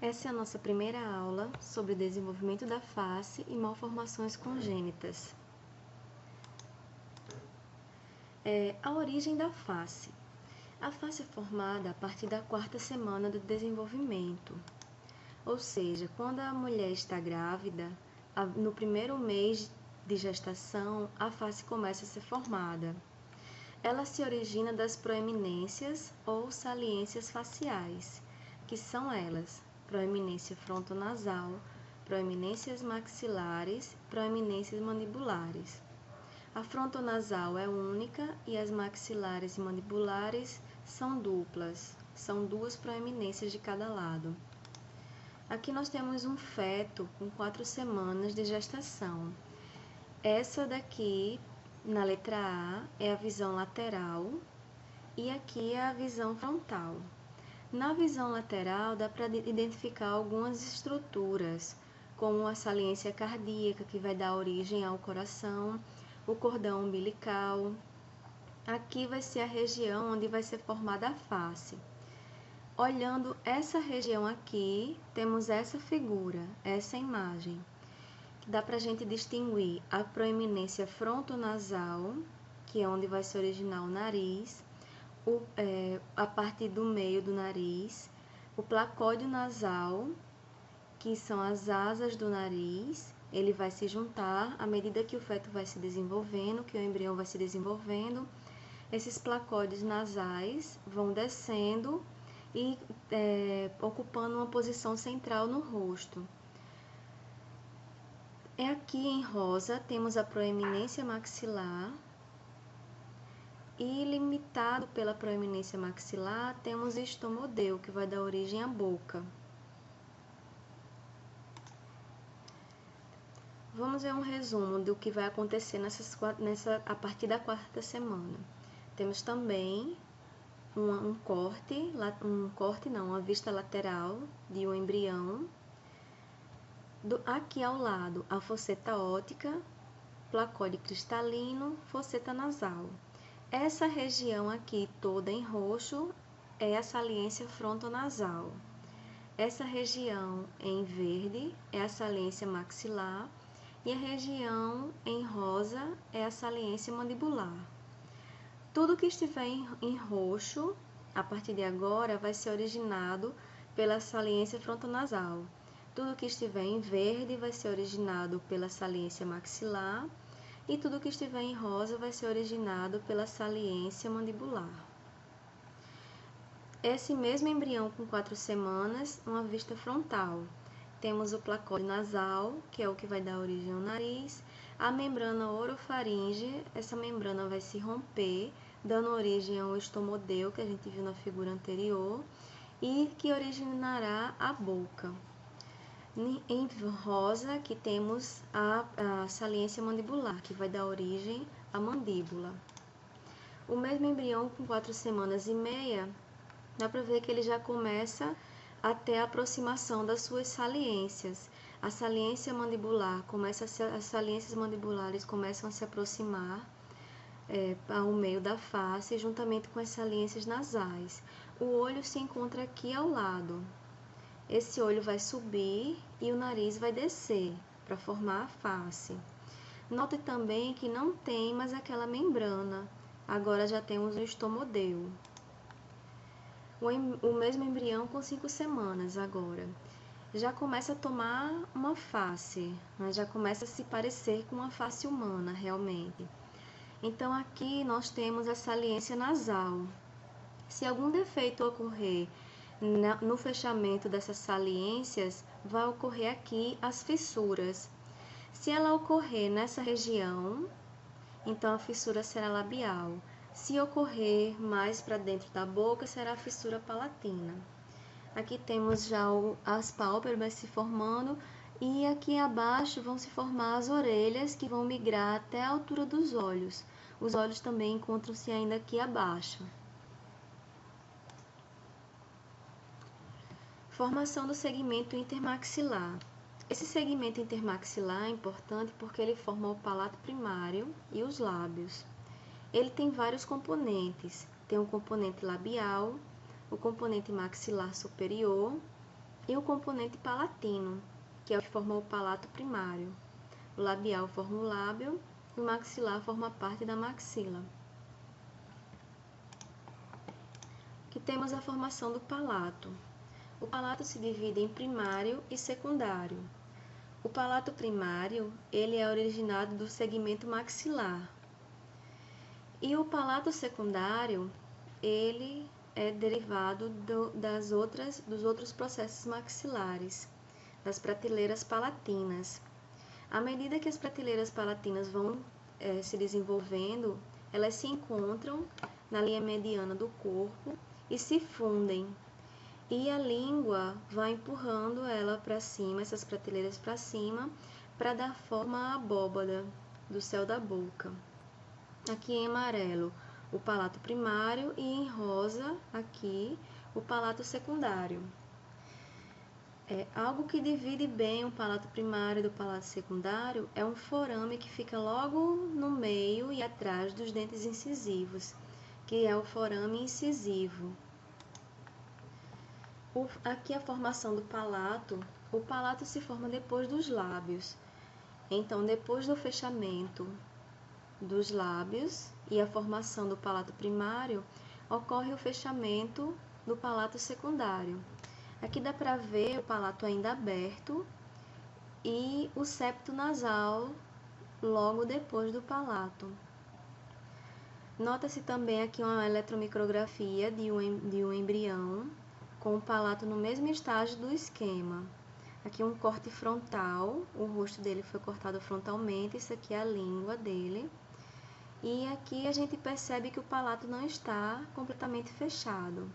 Essa é a nossa primeira aula sobre desenvolvimento da face e malformações congênitas. A origem da face. A face é formada a partir da 4ª semana do desenvolvimento, ou seja, quando a mulher está grávida, no primeiro mês de gestação, a face começa a ser formada. Ela se origina das proeminências ou saliências faciais, que são elas: proeminência frontonasal, proeminências maxilares, proeminências mandibulares. A frontonasal é única e as maxilares e mandibulares são duplas, são 2 proeminências de cada lado. Aqui nós temos um feto com 4 semanas de gestação. Essa daqui, na letra A, é a visão lateral e aqui é a visão frontal. Na visão lateral, dá para identificar algumas estruturas, como a saliência cardíaca, que vai dar origem ao coração, o cordão umbilical. Aqui vai ser a região onde vai ser formada a face. Olhando essa região aqui, temos essa figura, essa imagem. Dá para a gente distinguir a proeminência frontonasal, que é onde vai se originar o nariz, a parte do meio do nariz, o placóide nasal, que são as asas do nariz. Ele vai se juntar à medida que o feto vai se desenvolvendo, que o embrião vai se desenvolvendo. Esses placóides nasais vão descendo e ocupando uma posição central no rosto. Aqui em rosa temos a proeminência maxilar. E limitado pela proeminência maxilar, temos o estomodeu, que vai dar origem à boca. Vamos ver um resumo do que vai acontecer a partir da 4ª semana. Temos também uma vista lateral de um embrião. Aqui ao lado, a fosseta óptica, placóide cristalino, fosseta nasal. Essa região aqui toda em roxo é a saliência frontonasal. Essa região em verde é a saliência maxilar e a região em rosa é a saliência mandibular. Tudo que estiver em roxo, a partir de agora, vai ser originado pela saliência frontonasal. Tudo que estiver em verde vai ser originado pela saliência maxilar. E tudo que estiver em rosa vai ser originado pela saliência mandibular. Esse mesmo embrião com 4 semanas, uma vista frontal. Temos o placóide nasal, que é o que vai dar origem ao nariz, a membrana orofaringe, essa membrana vai se romper, dando origem ao estomodeu, que a gente viu na figura anterior, e que originará a boca. Em rosa, aqui temos a saliência mandibular, que vai dar origem à mandíbula. O mesmo embrião com 4 semanas e meia, dá para ver que ele já começa a ter a aproximação das suas saliências. A saliência mandibular as saliências mandibulares começam a se aproximar ao meio da face, juntamente com as saliências nasais. O olho se encontra aqui ao lado. Esse olho vai subir e o nariz vai descer para formar a face. Note também que não tem mais aquela membrana, agora já temos o estomodeu. O mesmo embrião com 5 semanas agora. Já começa a tomar uma face, já começa a se parecer com uma face humana realmente. Então aqui nós temos a saliência nasal. Se algum defeito ocorrer no fechamento dessas saliências, vai ocorrer aqui as fissuras. Se ela ocorrer nessa região, então a fissura será labial. Se ocorrer mais para dentro da boca, será a fissura palatina. Aqui temos já as pálpebras se formando e aqui abaixo vão se formar as orelhas, que vão migrar até a altura dos olhos. Os olhos também encontram-se ainda aqui abaixo. Formação do segmento intermaxilar. Esse segmento intermaxilar é importante porque ele forma o palato primário e os lábios. Ele tem vários componentes. Tem o componente labial, o componente maxilar superior, e o componente palatino, que é o que forma o palato primário. O labial forma o lábio e o maxilar forma parte da maxila. Aqui temos a formação do palato. O palato se divide em primário e secundário. O palato primário, ele é originado do segmento maxilar. E o palato secundário, ele é derivado dos outros processos maxilares, das prateleiras palatinas. À medida que as prateleiras palatinas vão se desenvolvendo, elas se encontram na linha mediana do corpo e se fundem. E a língua vai empurrando ela para cima, essas prateleiras para cima, para dar forma à abóbada do céu da boca. Aqui em amarelo, o palato primário e em rosa, aqui, o palato secundário. Algo que divide bem o palato primário do palato secundário é um forame que fica logo no meio e atrás dos dentes incisivos, que é o forame incisivo. Aqui a formação do palato, o palato se forma depois dos lábios. Então, depois do fechamento dos lábios e a formação do palato primário, ocorre o fechamento do palato secundário. Aqui dá para ver o palato ainda aberto e o septo nasal logo depois do palato. Nota-se também aqui uma eletromicrografia de um embrião com o palato no mesmo estágio do esquema. Aqui um corte frontal, o rosto dele foi cortado frontalmente, isso aqui é a língua dele. E aqui a gente percebe que o palato não está completamente fechado,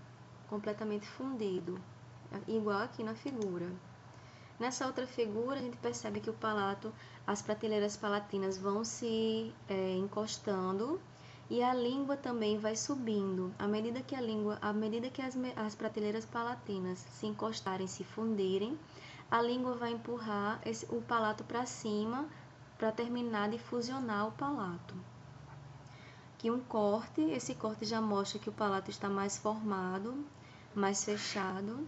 completamente fundido, igual aqui na figura. Nessa outra figura, a gente percebe que o palato, as prateleiras palatinas vão se encostando e a língua também vai subindo. À medida que as prateleiras palatinas se encostarem, se fundirem, a língua vai empurrar o palato para cima para terminar de fusionar o palato. Aqui um corte, esse corte já mostra que o palato está mais formado, mais fechado.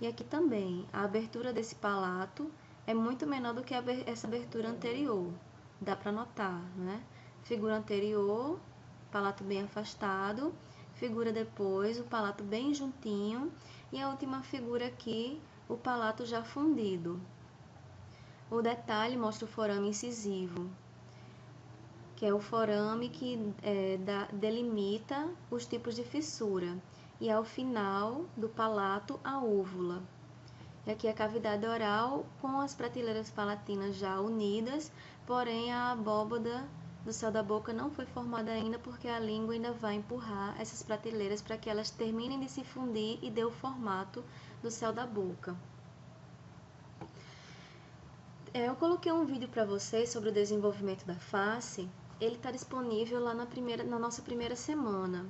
E aqui também, a abertura desse palato é muito menor do que essa abertura anterior. Dá para notar, né? Figura anterior, palato bem afastado. Figura depois, o palato bem juntinho. E a última figura aqui, o palato já fundido. O detalhe mostra o forame incisivo, que é o forame que delimita os tipos de fissura. E ao final do palato, a úvula. E aqui a cavidade oral com as prateleiras palatinas já unidas, porém a abóbada do céu da boca não foi formada ainda porque a língua ainda vai empurrar essas prateleiras para que elas terminem de se fundir e dê o formato do céu da boca. Eu coloquei um vídeo para vocês sobre o desenvolvimento da face, ele está disponível lá na nossa primeira semana.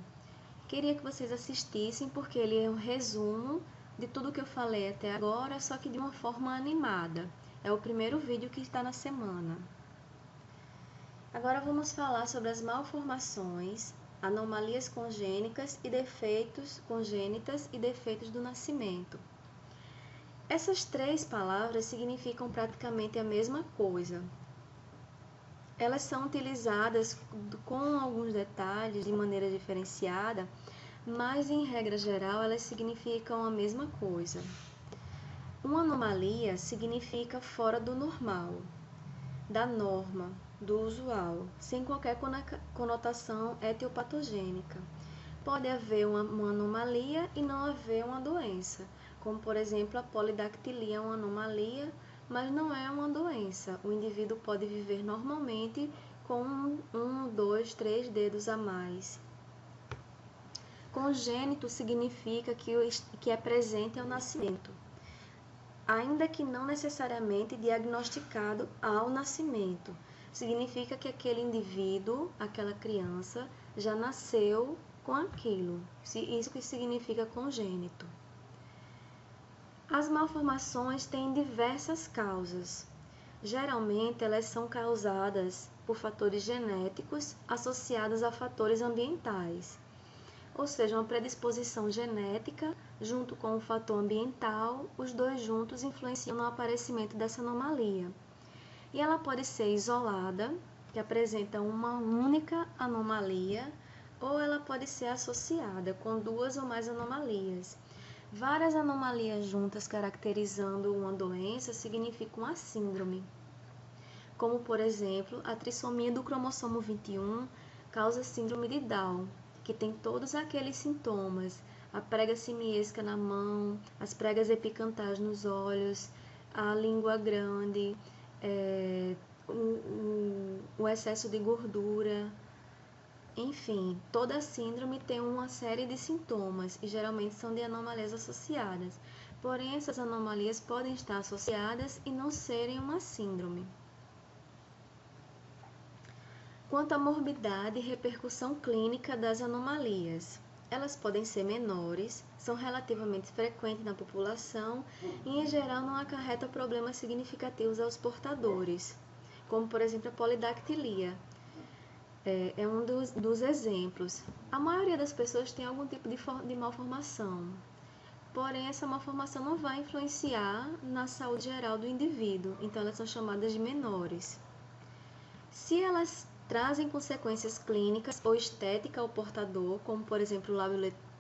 Queria que vocês assistissem porque ele é um resumo de tudo que eu falei até agora, só que de uma forma animada. É o primeiro vídeo que está na semana. Agora vamos falar sobre as malformações, anomalias congênitas e defeitos do nascimento. Essas três palavras significam praticamente a mesma coisa. Elas são utilizadas com alguns detalhes de maneira diferenciada, mas em regra geral elas significam a mesma coisa. Uma anomalia significa fora do normal, da norma, do usual, sem qualquer conotação etiopatogênica. Pode haver uma anomalia e não haver uma doença, como por exemplo a polidactilia é uma anomalia, mas não é uma doença. O indivíduo pode viver normalmente com 1, 2, 3 dedos a mais. Congênito significa que é presente ao nascimento, ainda que não necessariamente diagnosticado ao nascimento. Significa que aquele indivíduo, aquela criança, já nasceu com aquilo. Isso que significa congênito. As malformações têm diversas causas. Geralmente, elas são causadas por fatores genéticos associados a fatores ambientais. ou seja, uma predisposição genética junto com o fator ambiental, os dois juntos influenciam no aparecimento dessa anomalia. E ela pode ser isolada, que apresenta uma única anomalia, ou ela pode ser associada com duas ou mais anomalias. Várias anomalias juntas caracterizando uma doença significam uma síndrome, como, por exemplo, a trissomia do cromossomo 21 causa síndrome de Down, que tem todos aqueles sintomas, a prega simiesca na mão, as pregas epicantais nos olhos, a língua grande, o excesso de gordura, enfim, toda síndrome tem uma série de sintomas e geralmente são de anomalias associadas. Porém, essas anomalias podem estar associadas e não serem uma síndrome. Quanto à morbidade e repercussão clínica das anomalias, elas podem ser menores, são relativamente frequentes na população e, em geral, não acarretam problemas significativos aos portadores, como, por exemplo, a polidactilia. É um dos exemplos. A maioria das pessoas tem algum tipo de malformação, porém, essa malformação não vai influenciar na saúde geral do indivíduo, então elas são chamadas de menores. Se elas trazem consequências clínicas ou estéticas ao portador, como por exemplo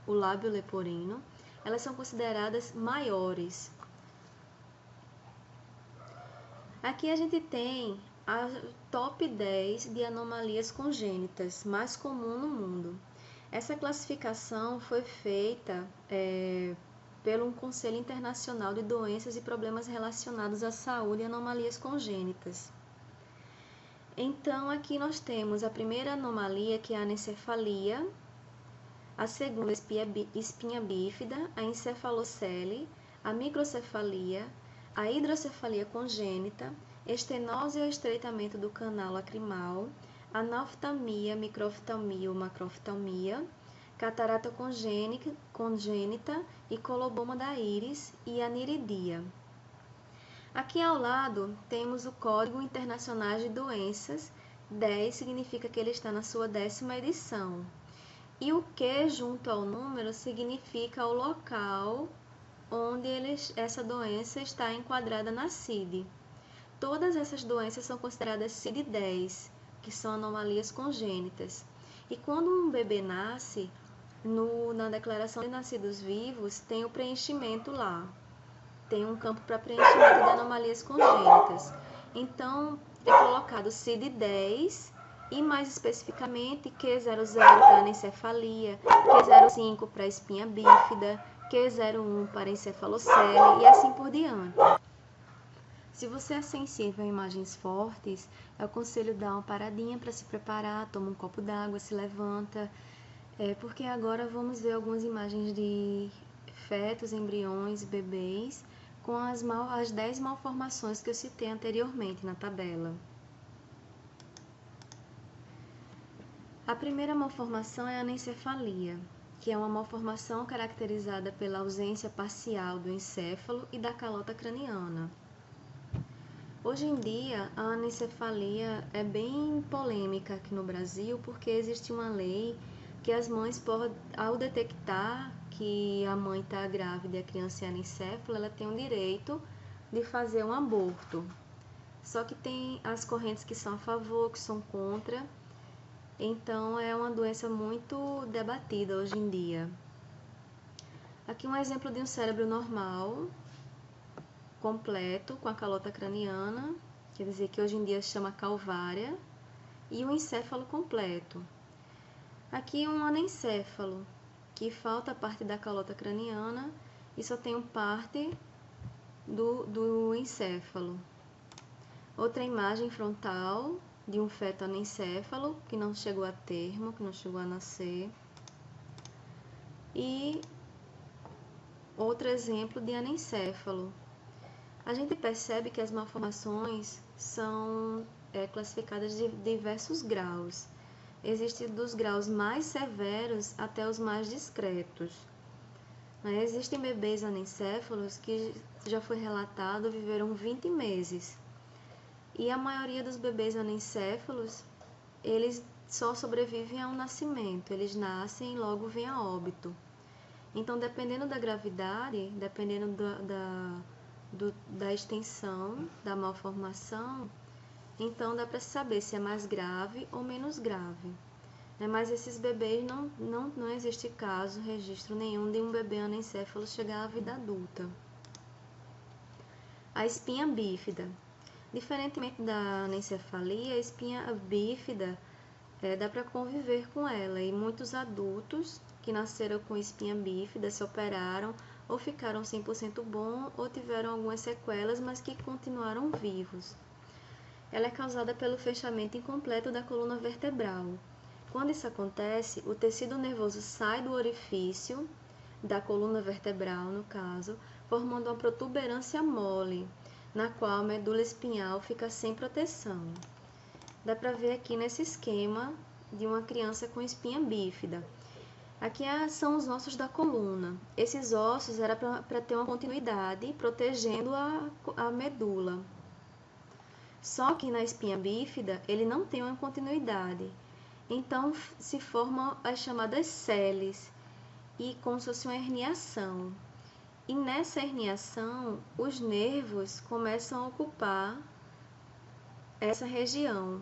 o lábio leporino, elas são consideradas maiores. Aqui a gente tem a top 10 de anomalias congênitas mais comum no mundo. Essa classificação foi feita pelo Conselho Internacional de Doenças e Problemas Relacionados à Saúde e Anomalias Congênitas. Então, aqui nós temos a primeira anomalia, que é a anencefalia, a segunda, espinha bífida, a encefalocele, a microcefalia, a hidrocefalia congênita, estenose ou estreitamento do canal lacrimal, analftalmia, microftalmia ou macroftalmia, catarata congênita e coloboma da íris e aniridia. Aqui ao lado temos o Código Internacional de Doenças, 10 significa que ele está na sua 10ª edição. E o Q junto ao número significa o local onde essa doença está enquadrada na CID. Todas essas doenças são consideradas CID-10, que são anomalias congênitas. E quando um bebê nasce, na declaração de nascidos vivos, tem o preenchimento lá. Tem um campo para preenchimento de anomalias congênitas. Então, é colocado CID-10 e, mais especificamente, Q00 para anencefalia, Q05 para espinha bífida, Q01 para encefalocele e assim por diante. Se você é sensível a imagens fortes, eu aconselho dar uma paradinha para se preparar, toma um copo d'água, se levanta, porque agora vamos ver algumas imagens de fetos, embriões, bebês, com as 10 malformações que eu citei anteriormente na tabela. A primeira malformação é a anencefalia, que é uma malformação caracterizada pela ausência parcial do encéfalo e da calota craniana. Hoje em dia, a anencefalia é bem polêmica aqui no Brasil, porque existe uma lei que as mães podem, ao detectar que a mãe está grávida e a criança é anencefala, ela tem o direito de fazer um aborto. Só que tem as correntes que são a favor, que são contra. Então, é uma doença muito debatida hoje em dia. Aqui um exemplo de um cérebro normal, completo, com a calota craniana, quer dizer que hoje em dia se chama calvária, e o encéfalo completo. Aqui um anencéfalo, que falta parte da calota craniana e só tem parte do encéfalo. Outra imagem frontal de um feto anencéfalo, que não chegou a termo, que não chegou a nascer. E outro exemplo de anencéfalo. A gente percebe que as malformações são classificadas de diversos graus. Existem dos graus mais severos até os mais discretos. Existem bebês anencéfalos que já foi relatado viveram 20 meses. E a maioria dos bebês anencéfalos, eles só sobrevivem ao nascimento, eles nascem e logo vem a óbito. Então, dependendo da gravidade, dependendo da extensão da malformação, então dá para saber se é mais grave ou menos grave. Mas esses bebês não existe caso, registro nenhum de um bebê anencéfalo chegar à vida adulta. A espinha bífida. Diferentemente da anencefalia, a espinha bífida dá para conviver com ela, e muitos adultos que nasceram com espinha bífida se operaram ou ficaram 100% bom ou tiveram algumas sequelas, mas que continuaram vivos. Ela é causada pelo fechamento incompleto da coluna vertebral. Quando isso acontece, o tecido nervoso sai do orifício da coluna vertebral, no caso, formando uma protuberância mole, na qual a medula espinhal fica sem proteção. Dá para ver aqui nesse esquema de uma criança com espinha bífida. Aqui são os ossos da coluna. Esses ossos eram para ter uma continuidade, protegendo a medula. Só que na espinha bífida, ele não tem uma continuidade. Então, se formam as chamadas séries, e como se fosse uma herniação. E nessa herniação, os nervos começam a ocupar essa região.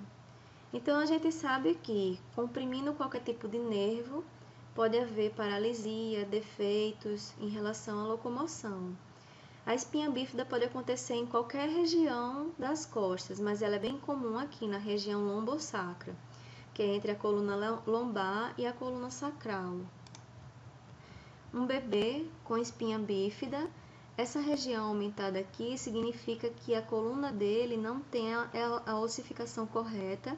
Então, a gente sabe que, comprimindo qualquer tipo de nervo, pode haver paralisia, defeitos em relação à locomoção. A espinha bífida pode acontecer em qualquer região das costas, mas ela é bem comum aqui na região lombosacra, que é entre a coluna lombar e a coluna sacral. Um bebê com espinha bífida, essa região aumentada aqui significa que a coluna dele não tem a ossificação correta,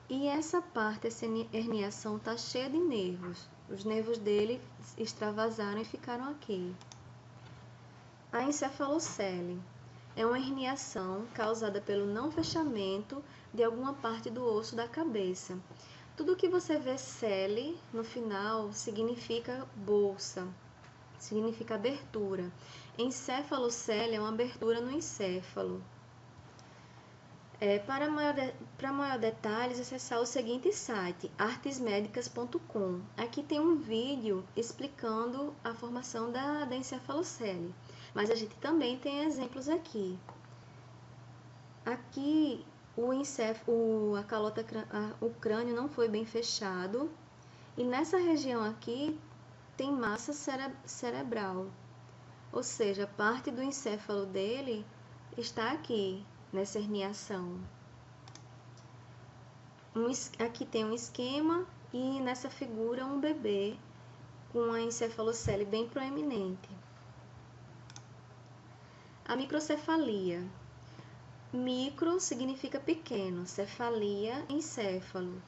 e essa parte, essa herniação, está cheia de nervos. Os nervos dele extravasaram e ficaram aqui. A encefalocele é uma herniação causada pelo não fechamento de alguma parte do osso da cabeça. Tudo que você vê cele no final significa bolsa, significa abertura. Encefalocele é uma abertura no encéfalo. Para maior detalhes, acessar o seguinte site, artesmedicas.com. Aqui tem um vídeo explicando a formação da encefalocele, mas a gente também tem exemplos aqui. Aqui o crânio não foi bem fechado, e nessa região aqui tem massa cerebral, ou seja, parte do encéfalo dele está aqui, nessa herniação. Aqui tem um esquema e nessa figura um bebê com a encefalocele bem proeminente. A microcefalia. Micro significa pequeno, cefalia, encéfalo.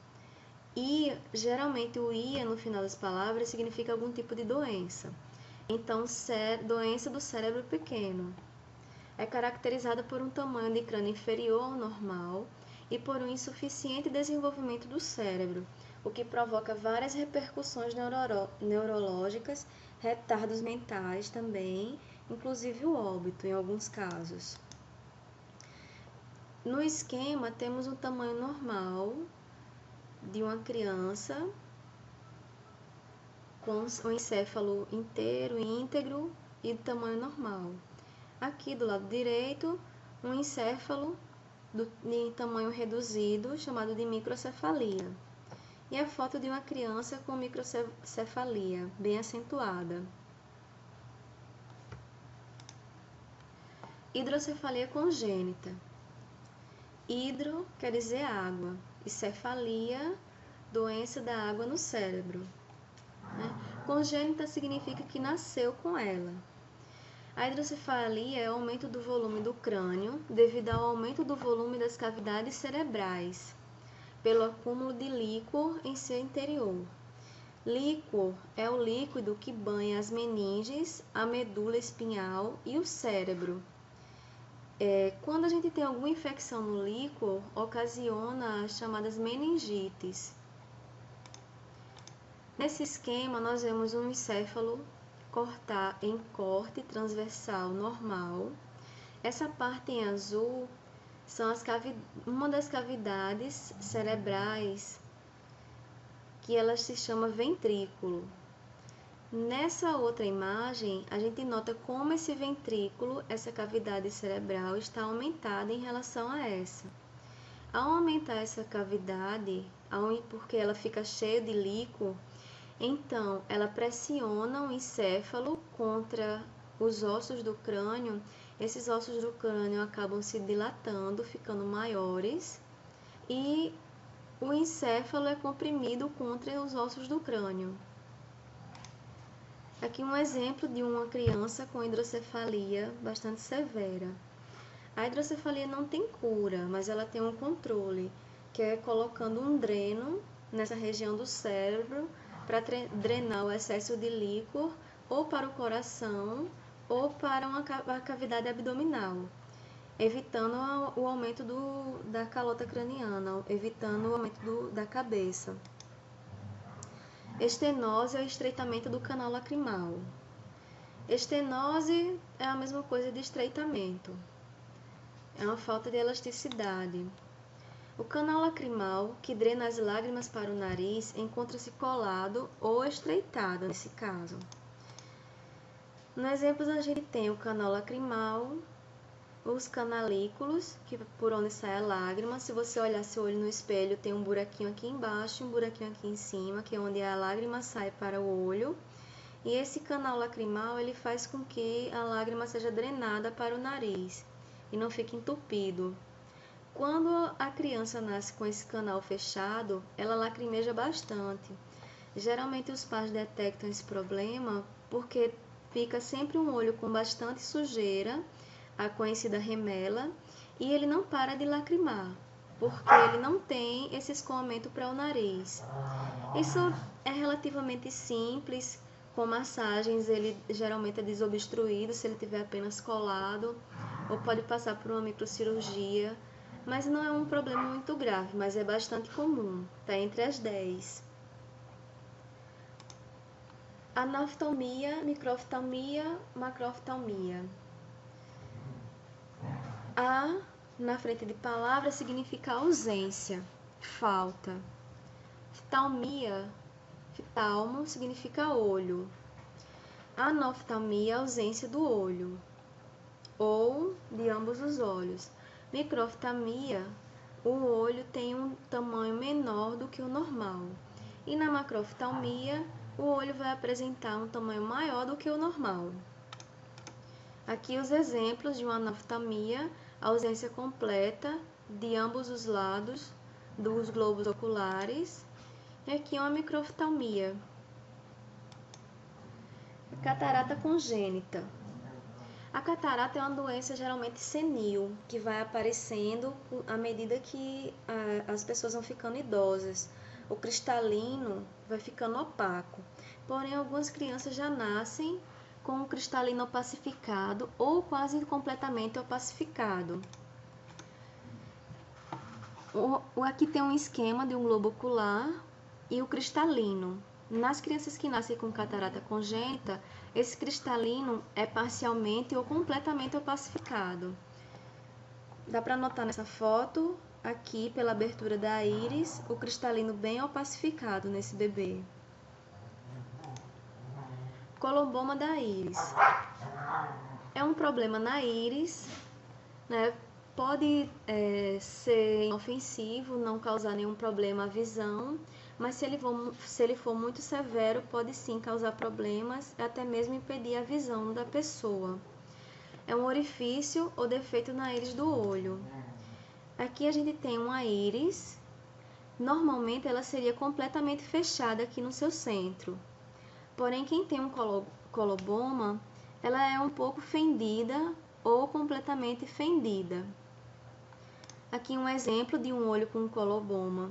E geralmente o ia no final das palavras significa algum tipo de doença. Então, doença do cérebro pequeno. É caracterizada por um tamanho de crânio inferior ao normal e por um insuficiente desenvolvimento do cérebro, o que provoca várias repercussões neurológicas, retardos mentais também, inclusive o óbito em alguns casos. No esquema, temos um tamanho normal de uma criança com o encéfalo inteiro, íntegro e de tamanho normal. Aqui do lado direito, um encéfalo de tamanho reduzido, chamado de microcefalia. E a foto de uma criança com microcefalia, bem acentuada. Hidrocefalia congênita. Hidro quer dizer água, e cefalia, doença da água no cérebro. Congênita significa que nasceu com ela. A hidrocefalia é o aumento do volume do crânio devido ao aumento do volume das cavidades cerebrais, pelo acúmulo de líquor em seu interior. Líquor é o líquido que banha as meninges, a medula espinhal e o cérebro. Quando a gente tem alguma infecção no líquor, ocasiona as chamadas meningites. Nesse esquema, nós vemos um encéfalo em corte transversal normal. Essa parte em azul são uma das cavidades cerebrais que ela se chama ventrículo. Nessa outra imagem, a gente nota como esse ventrículo, essa cavidade cerebral, está aumentada em relação a essa. Ao aumentar essa cavidade, porque ela fica cheia de líquor, então ela pressiona o encéfalo contra os ossos do crânio. Esses ossos do crânio acabam se dilatando, ficando maiores, e o encéfalo é comprimido contra os ossos do crânio. Aqui um exemplo de uma criança com hidrocefalia bastante severa. A hidrocefalia não tem cura, mas ela tem um controle, que é colocando um dreno nessa região do cérebro para drenar o excesso de líquor ou para o coração ou para a cavidade abdominal, evitando o aumento da calota craniana, evitando o aumento da cabeça. Estenose é o estreitamento do canal lacrimal. Estenose é a mesma coisa de estreitamento. É uma falta de elasticidade. O canal lacrimal, que drena as lágrimas para o nariz, encontra-se colado ou estreitado nesse caso. No exemplo, a gente tem o canal lacrimal, os canalículos, que por onde sai a lágrima. Se você olhar seu olho no espelho, tem um buraquinho aqui embaixo e um buraquinho aqui em cima, que é onde a lágrima sai para o olho. E esse canal lacrimal, ele faz com que a lágrima seja drenada para o nariz e não fique entupido. Quando a criança nasce com esse canal fechado, ela lacrimeja bastante. Geralmente os pais detectam esse problema porque fica sempre um olho com bastante sujeira, a conhecida remela, e ele não para de lacrimar, porque ele não tem esse escoamento para o nariz. Isso é relativamente simples, com massagens ele geralmente é desobstruído se ele tiver apenas colado, ou pode passar por uma microcirurgia, mas não é um problema muito grave, mas é bastante comum, está entre as 10. Anoftalmia, microftalmia, macroftalmia. A, na frente de palavra, significa ausência, falta. Ftalmia, ftalmo, significa olho. Anoftalmia, ausência do olho, ou de ambos os olhos. Microftalmia, o olho tem um tamanho menor do que o normal. E na macroftalmia, o olho vai apresentar um tamanho maior do que o normal. Aqui os exemplos de uma anoftalmia: ausência completa de ambos os lados dos globos oculares. E aqui uma microftalmia. Catarata congênita. A catarata é uma doença geralmente senil, que vai aparecendo à medida que as pessoas vão ficando idosas. O cristalino vai ficando opaco. Porém, algumas crianças já nascem com o cristalino opacificado ou quase completamente opacificado. Aqui tem um esquema de um globo ocular e o cristalino. Nas crianças que nascem com catarata congênita, esse cristalino é parcialmente ou completamente opacificado. Dá para notar nessa foto, aqui pela abertura da íris, o cristalino bem opacificado nesse bebê. Colomboma da íris. É um problema na íris, né? Pode ser inofensivo, não causar nenhum problema à visão, mas se ele for muito severo, pode sim causar problemas, até mesmo impedir a visão da pessoa. É um orifício ou defeito na íris do olho. Aqui a gente tem uma íris, normalmente ela seria completamente fechada aqui no seu centro. Porém, quem tem um coloboma, ela é um pouco fendida ou completamente fendida. Aqui um exemplo de um olho com coloboma.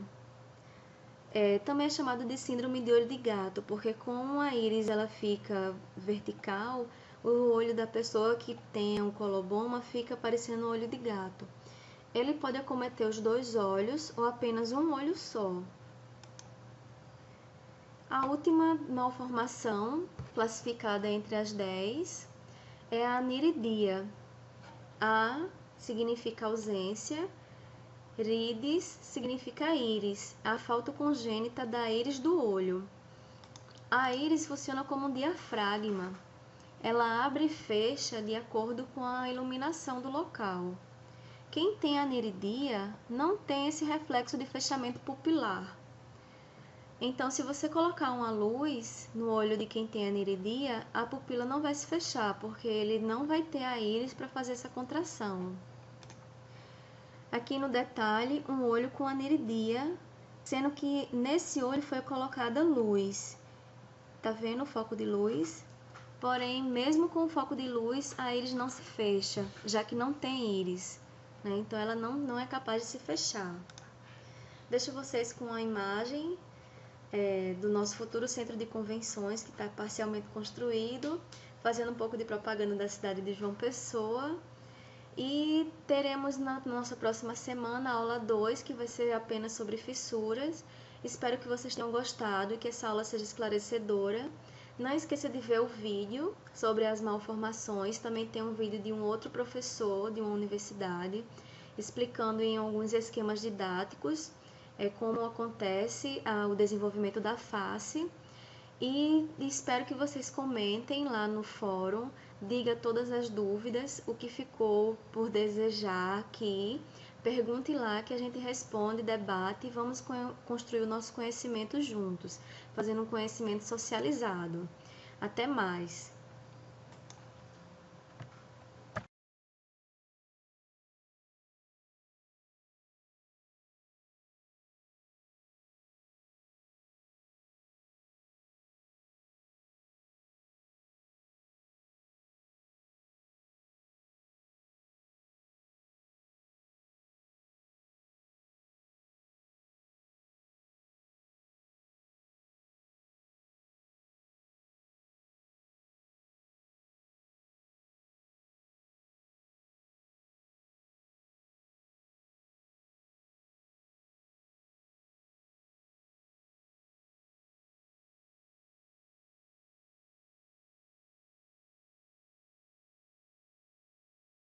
Também é chamado de síndrome de olho de gato, porque como a íris ela fica vertical, o olho da pessoa que tem um coloboma fica parecendo um olho de gato. Ele pode acometer os dois olhos ou apenas um olho só. A última malformação, classificada entre as 10, é a aniridia. A significa ausência Ridis significa íris, a falta congênita da íris do olho. A íris funciona como um diafragma. Ela abre e fecha de acordo com a iluminação do local. Quem tem aniridia não tem esse reflexo de fechamento pupilar. Então, se você colocar uma luz no olho de quem tem aniridia, a pupila não vai se fechar, porque ele não vai ter a íris para fazer essa contração. Aqui no detalhe, um olho com aniridia, sendo que nesse olho foi colocada luz. Tá vendo o foco de luz? Porém, mesmo com o foco de luz, a íris não se fecha, já que não tem íris, né? Então, ela não é capaz de se fechar. Deixo vocês com a imagem do nosso futuro centro de convenções, que está parcialmente construído, fazendo um pouco de propaganda da cidade de João Pessoa. E teremos na nossa próxima semana a aula 2, que vai ser apenas sobre fissuras. Espero que vocês tenham gostado e que essa aula seja esclarecedora. Não esqueça de ver o vídeo sobre as malformações. Também tem um vídeo de um outro professor de uma universidade, explicando em alguns esquemas didáticos como acontece o desenvolvimento da face. E espero que vocês comentem lá no fórum, diga todas as dúvidas, o que ficou por desejar aqui, pergunte lá que a gente responde, debate e vamos construir o nosso conhecimento juntos, fazendo um conhecimento socializado. Até mais!